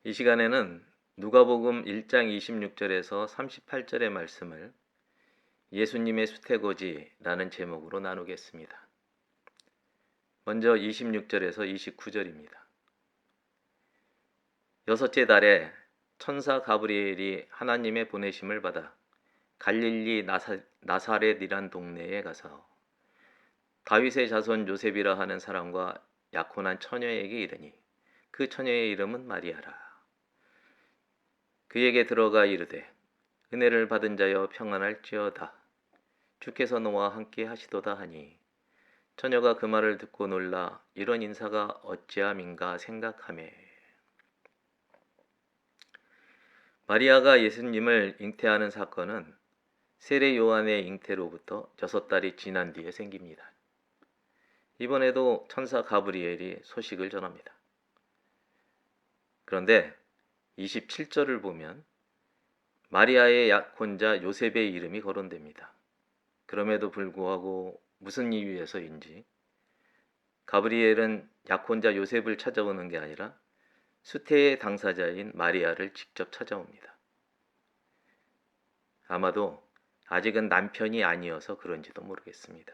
이 시간에는 누가복음 1장 26절에서 38절의 말씀을 예수님의 수태고지라는 제목으로 나누겠습니다. 먼저 26절에서 29절입니다. 여섯째 달에 천사 가브리엘이 하나님의 보내심을 받아 갈릴리 나사렛이란 동네에 가서 다윗의 자손 요셉이라 하는 사람과 약혼한 처녀에게 이르니 그 처녀의 이름은 마리아라. 그에게 들어가 이르되 은혜를 받은 자여 평안할지어다. 주께서 너와 함께 하시도다 하니 처녀가 그 말을 듣고 놀라 이런 인사가 어찌함인가 생각하매 마리아가 예수님을 잉태하는 사건은 세례 요한의 잉태로부터 6달이 지난 뒤에 생깁니다. 이번에도 천사 가브리엘이 소식을 전합니다. 그런데 27절을 보면 마리아의 약혼자 요셉의 이름이 거론됩니다. 그럼에도 불구하고 무슨 이유에서인지 가브리엘은 약혼자 요셉을 찾아오는 게 아니라 수태의 당사자인 마리아를 직접 찾아옵니다. 아마도 아직은 남편이 아니어서 그런지도 모르겠습니다.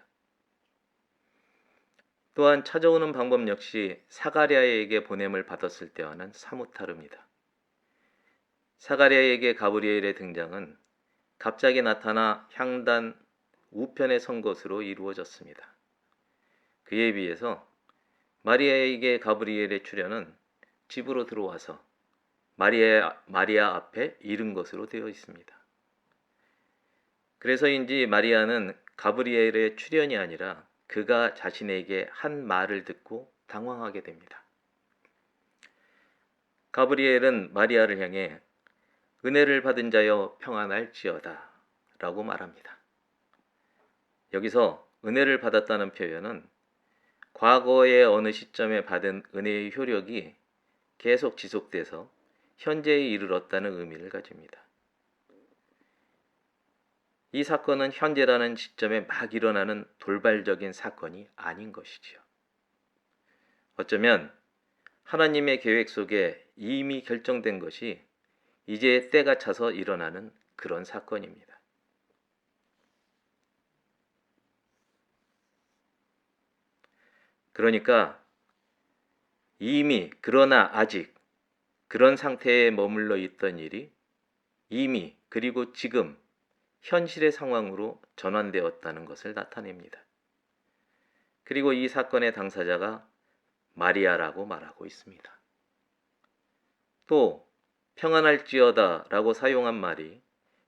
또한 찾아오는 방법 역시 사가랴에게 보냄을 받았을 때와는 사뭇 다릅니다. 사가랴에게 가브리엘의 등장은 갑자기 나타나 향단 우편에 선 것으로 이루어졌습니다. 그에 비해서 마리아에게 가브리엘의 출현은 집으로 들어와서 마리아 앞에 이른 것으로 되어 있습니다. 그래서인지 마리아는 가브리엘의 출현이 아니라 그가 자신에게 한 말을 듣고 당황하게 됩니다. 가브리엘은 마리아를 향해 은혜를 받은 자여 평안할지어다 라고 말합니다. 여기서 은혜를 받았다는 표현은 과거의 어느 시점에 받은 은혜의 효력이 계속 지속돼서 현재에 이르렀다는 의미를 가집니다. 이 사건은 현재라는 시점에 막 일어나는 돌발적인 사건이 아닌 것이지요. 어쩌면 하나님의 계획 속에 이미 결정된 것이 이제 때가 차서 일어나는 그런 사건입니다. 그러니까 이미 그러나 아직 그런 상태에 머물러 있던 일이 이미 그리고 지금 현실의 상황으로 전환되었다는 것을 나타냅니다. 그리고 이 사건의 당사자가 마리아라고 말하고 있습니다. 또 평안할지어다 라고 사용한 말이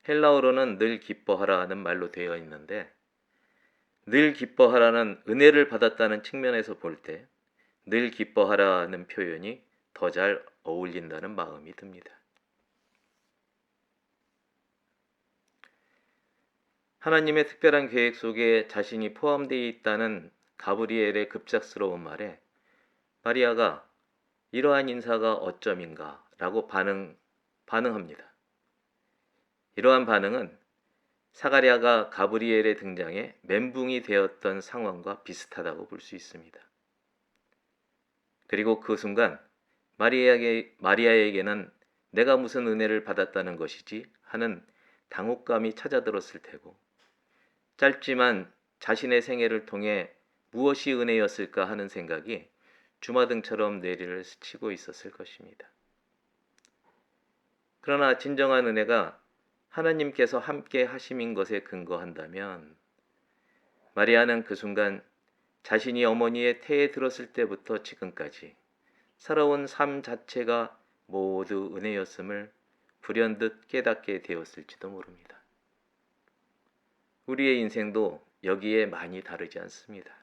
헬라어로는 늘 기뻐하라 하는 말로 되어 있는데 늘 기뻐하라는 은혜를 받았다는 측면에서 볼 때 늘 기뻐하라는 표현이 더 잘 어울린다는 마음이 듭니다. 하나님의 특별한 계획 속에 자신이 포함되어 있다는 가브리엘의 급작스러운 말에 마리아가 이러한 인사가 어쩜인가 라고 반응합니다. 이러한 반응은 사가랴가 가브리엘의 등장에 멘붕이 되었던 상황과 비슷하다고 볼 수 있습니다. 그리고 그 순간 마리아에게는 내가 무슨 은혜를 받았다는 것이지 하는 당혹감이 찾아들었을 테고 짧지만 자신의 생애를 통해 무엇이 은혜였을까 하는 생각이 주마등처럼 뇌리를 스치고 있었을 것입니다. 그러나 진정한 은혜가 하나님께서 함께 하심인 것에 근거한다면 마리아는 그 순간 자신이 어머니의 태에 들었을 때부터 지금까지 살아온 삶 자체가 모두 은혜였음을 불현듯 깨닫게 되었을지도 모릅니다. 우리의 인생도 여기에 많이 다르지 않습니다.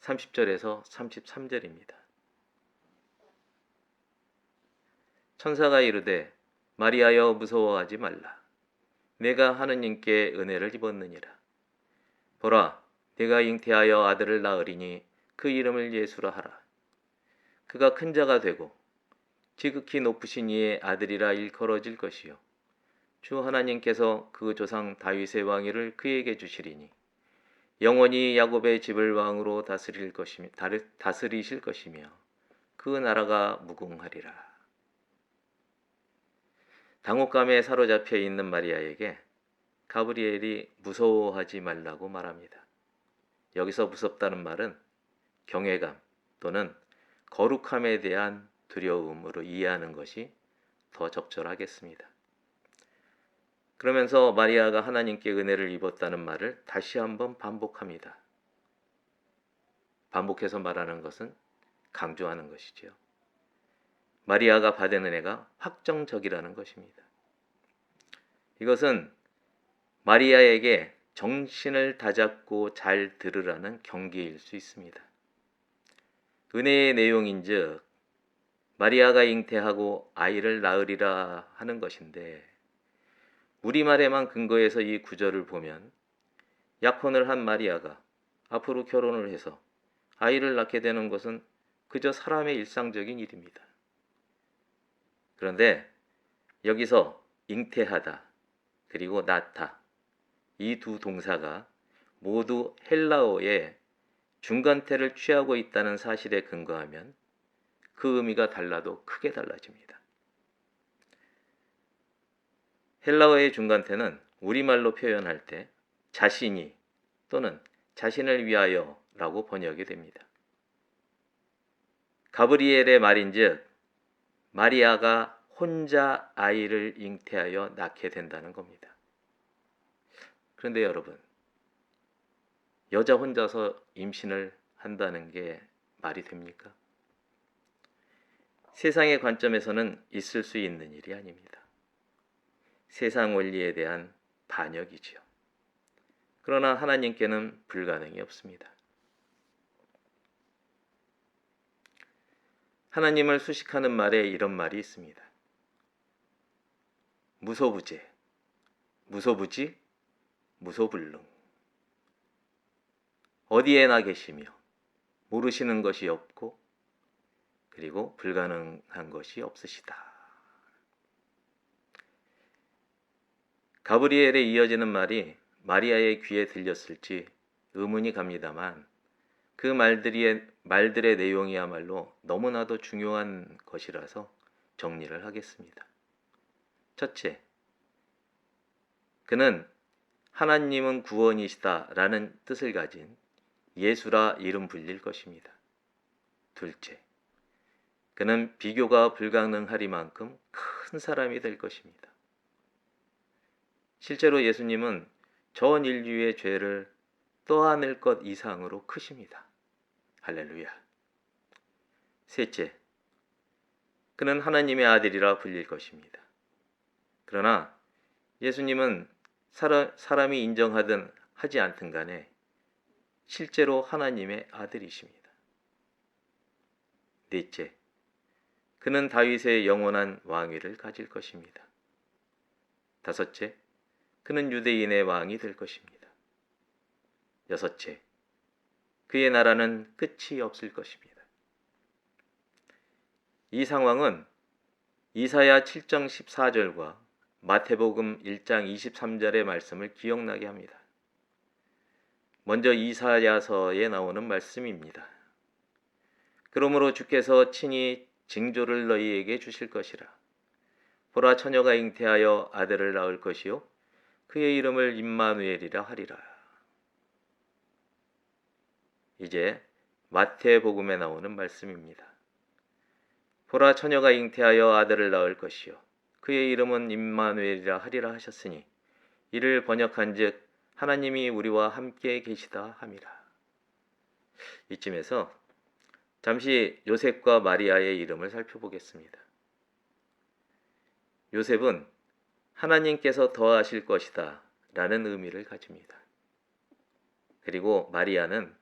30절에서 33절입니다. 천사가 이르되 마리아여 무서워하지 말라. 내가 하느님께 은혜를 입었느니라. 보라, 내가 잉태하여 아들을 낳으리니 그 이름을 예수라 하라. 그가 큰 자가 되고 지극히 높으신 이의 아들이라 일컬어질 것이요 주 하나님께서 그 조상 다윗의 왕위를 그에게 주시리니 영원히 야곱의 집을 왕으로 다스리실 것이며 그 나라가 무궁하리라. 당혹감에 사로잡혀 있는 마리아에게 가브리엘이 무서워하지 말라고 말합니다. 여기서 무섭다는 말은 경외감 또는 거룩함에 대한 두려움으로 이해하는 것이 더 적절하겠습니다. 그러면서 마리아가 하나님께 은혜를 입었다는 말을 다시 한번 반복합니다. 반복해서 말하는 것은 강조하는 것이지요. 마리아가 받은 은혜가 확정적이라는 것입니다. 이것은 마리아에게 정신을 다잡고 잘 들으라는 경계일 수 있습니다. 은혜의 내용인즉 마리아가 잉태하고 아이를 낳으리라 하는 것인데, 우리말에만 근거해서 이 구절을 보면 약혼을 한 마리아가 앞으로 결혼을 해서 아이를 낳게 되는 것은 그저 사람의 일상적인 일입니다. 그런데 여기서 잉태하다 그리고 낳다, 이 두 동사가 모두 헬라어의 중간태를 취하고 있다는 사실에 근거하면 그 의미가 달라도 크게 달라집니다. 헬라어의 중간태는 우리말로 표현할 때 자신이 또는 자신을 위하여 라고 번역이 됩니다. 가브리엘의 말인즉 마리아가 혼자 아이를 잉태하여 낳게 된다는 겁니다. 그런데 여러분, 여자 혼자서 임신을 한다는 게 말이 됩니까? 세상의 관점에서는 있을 수 있는 일이 아닙니다. 세상 원리에 대한 반역이지요. 그러나 하나님께는 불가능이 없습니다. 하나님을 수식하는 말에 이런 말이 있습니다. 무소부재, 무소부지, 무소불능. 어디에나 계시며 모르시는 것이 없고 그리고 불가능한 것이 없으시다. 가브리엘에 이어지는 말이 마리아의 귀에 들렸을지 의문이 갑니다만 그 말들의 내용이야말로 너무나도 중요한 것이라서 정리를 하겠습니다. 첫째, 그는 하나님은 구원이시다 라는 뜻을 가진 예수라 이름 불릴 것입니다. 둘째, 그는 비교가 불가능하리만큼 큰 사람이 될 것입니다. 실제로 예수님은 전 인류의 죄를 떠안을 것 이상으로 크십니다. 할렐루야. 셋째, 그는 하나님의 아들이라 불릴 것입니다. 그러나 예수님은 사람이 인정하든 하지 않든 간에 실제로 하나님의 아들이십니다. 넷째, 그는 다윗의 영원한 왕위를 가질 것입니다. 다섯째, 그는 유대인의 왕이 될 것입니다. 여섯째, 그의 나라는 끝이 없을 것입니다. 이 상황은 이사야 7장 14절과 마태복음 1장 23절의 말씀을 기억나게 합니다. 먼저 이사야서에 나오는 말씀입니다. 그러므로 주께서 친히 징조를 너희에게 주실 것이라. 보라, 처녀가 잉태하여 아들을 낳을 것이요 그의 이름을 임마누엘이라 하리라. 이제 마태복음에 나오는 말씀입니다. 보라, 처녀가 잉태하여 아들을 낳을 것이요 그의 이름은 임마누엘이라 하리라 하셨으니 이를 번역한즉 하나님이 우리와 함께 계시다 함이라. 이쯤에서 잠시 요셉과 마리아의 이름을 살펴보겠습니다. 요셉은 하나님께서 더하실 것이다 라는 의미를 가집니다. 그리고 마리아는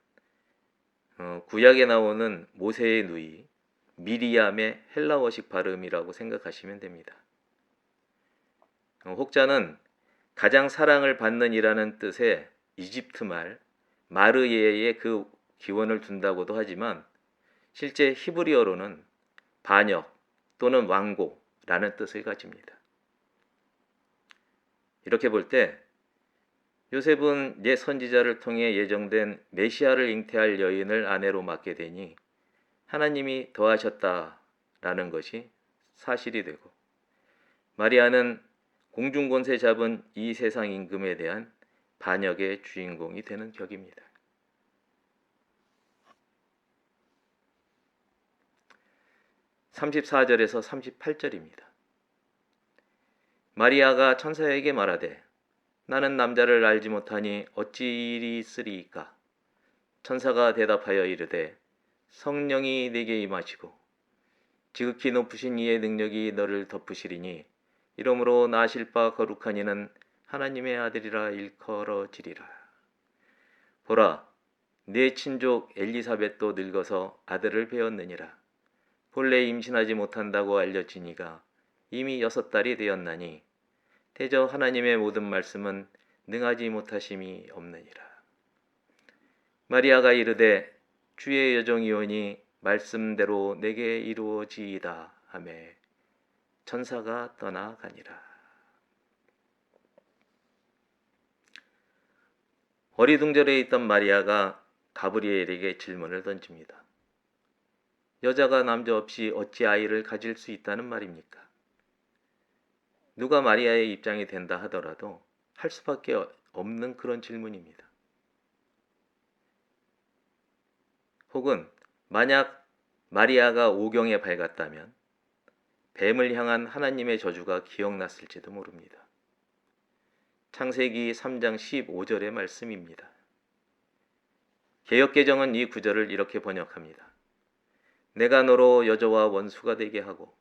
구약에 나오는 모세의 누이 미리암의 헬라어식 발음이라고 생각하시면 됩니다. 혹자는 가장 사랑을 받는 이라는 뜻의 이집트 말 마르예에 그 기원을 둔다고도 하지만 실제 히브리어로는 반역 또는 왕고라는 뜻을 가집니다. 이렇게 볼 때 요셉은 옛 선지자를 통해 예정된 메시아를 잉태할 여인을 아내로 맡게 되니 하나님이 더하셨다라는 것이 사실이 되고, 마리아는 공중권세 잡은 이 세상 임금에 대한 반역의 주인공이 되는 격입니다. 34절에서 38절입니다. 마리아가 천사에게 말하되 나는 남자를 알지 못하니 어찌 일이 있으리이까. 천사가 대답하여 이르되 성령이 네게 임하시고 지극히 높으신 이의 능력이 너를 덮으시리니 이러므로 나실 바 거룩한 이는 하나님의 아들이라 일컬어지리라. 보라, 네 친족 엘리사벳도 늙어서 아들을 배었느니라. 본래 임신하지 못한다고 알려지니가 이미 6달이 되었나니 대저 하나님의 모든 말씀은 능하지 못하심이 없느니라. 마리아가 이르되 주의 여종이오니 말씀대로 내게 이루어지이다 하매 천사가 떠나가니라. 어리둥절해 있던 마리아가 가브리엘에게 질문을 던집니다. 여자가 남자 없이 어찌 아이를 가질 수 있다는 말입니까? 누가 마리아의 입장이 된다 하더라도 할 수밖에 없는 그런 질문입니다. 혹은 만약 마리아가 오경에 밝았다면 뱀을 향한 하나님의 저주가 기억났을지도 모릅니다. 창세기 3장 15절의 말씀입니다. 개역개정은 이 구절을 이렇게 번역합니다. 내가 너로 여자와 원수가 되게 하고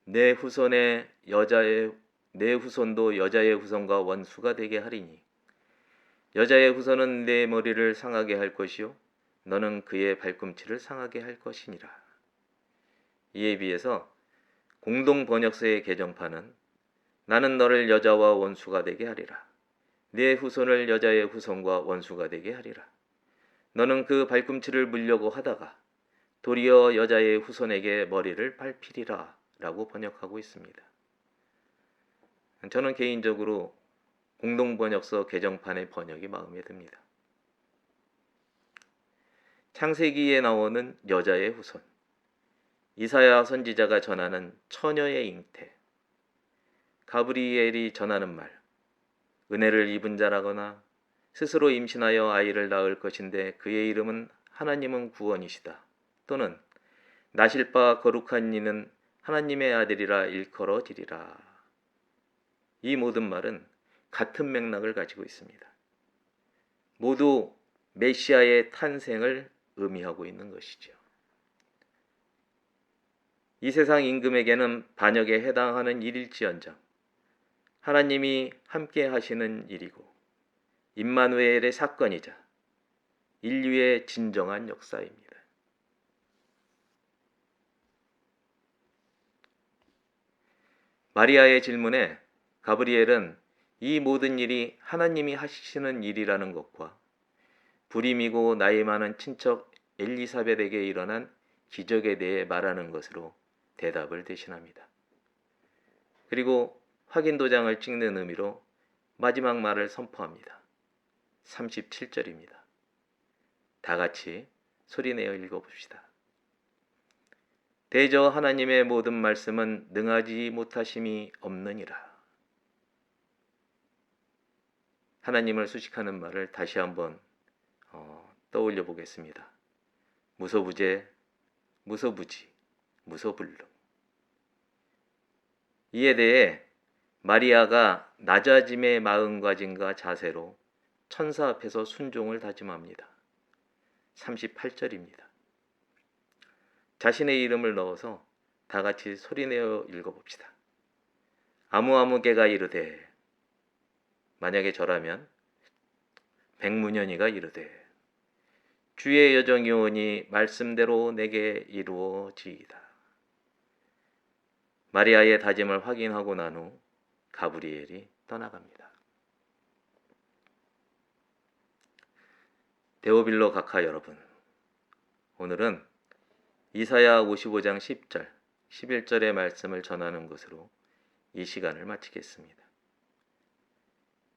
내 후손도 여자의 후손과 원수가 되게 하리니 여자의 후손은 내 머리를 상하게 할 것이요 너는 그의 발꿈치를 상하게 할 것이니라. 이에 비해서 공동 번역서의 개정판은 나는 너를 여자와 원수가 되게 하리라. 내 후손을 여자의 후손과 원수가 되게 하리라. 너는 그 발꿈치를 물려고 하다가 도리어 여자의 후손에게 머리를 밟히리라 라고 번역하고 있습니다. 저는 개인적으로 공동번역서 개정판의 번역이 마음에 듭니다. 창세기에 나오는 여자의 후손, 이사야 선지자가 전하는 처녀의 잉태, 가브리엘이 전하는 말, 은혜를 입은 자라거나 스스로 임신하여 아이를 낳을 것인데 그의 이름은 하나님은 구원이시다. 또는 나실 바 거룩한 이는 하나님의 아들이라 일컬어지리라. 이 모든 말은 같은 맥락을 가지고 있습니다. 모두 메시아의 탄생을 의미하고 있는 것이죠. 이 세상 임금에게는 반역에 해당하는 일일지언정 하나님이 함께 하시는 일이고 임마누엘의 사건이자 인류의 진정한 역사입니다. 마리아의 질문에 가브리엘은 이 모든 일이 하나님이 하시는 일이라는 것과 불임이고 나이 많은 친척 엘리사벳에게 일어난 기적에 대해 말하는 것으로 대답을 대신합니다. 그리고 확인 도장을 찍는 의미로 마지막 말을 선포합니다. 37절입니다. 다 같이 소리내어 읽어봅시다. 대저 하나님의 모든 말씀은 능하지 못하심이 없느니라. 하나님을 수식하는 말을 다시 한번 떠올려 보겠습니다. 무소부재, 무소부지, 무소불능. 이에 대해 마리아가 낮아짐의 마음가짐과 자세로 천사 앞에서 순종을 다짐합니다. 38절입니다. 자신의 이름을 넣어서 다 같이 소리내어 읽어봅시다. 아무개가 이르되, 만약에 저라면 백문현이가 이르되 주의 여정이오니 말씀대로 내게 이루어지이다. 마리아의 다짐을 확인하고 난 후 가브리엘이 떠나갑니다. 데오빌로 각하 여러분, 오늘은 이사야 55장 10절, 11절의 말씀을 전하는 것으로 이 시간을 마치겠습니다.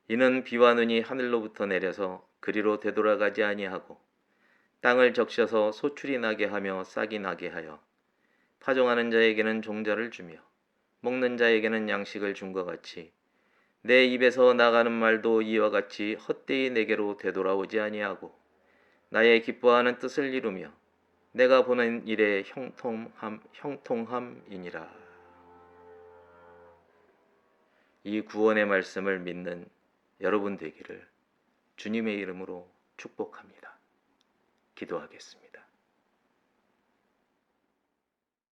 이는 비와 눈이 하늘로부터 내려서 그리로 되돌아가지 아니하고 땅을 적셔서 소출이 나게 하며 싹이 나게 하여 파종하는 자에게는 종자를 주며 먹는 자에게는 양식을 준 것 같이 내 입에서 나가는 말도 이와 같이 헛되이 내게로 되돌아오지 아니하고 나의 기뻐하는 뜻을 이루며 내가 보는 일에 형통함이니라. 이 구원의 말씀을 믿는 여러분 되기를 주님의 이름으로 축복합니다. 기도하겠습니다.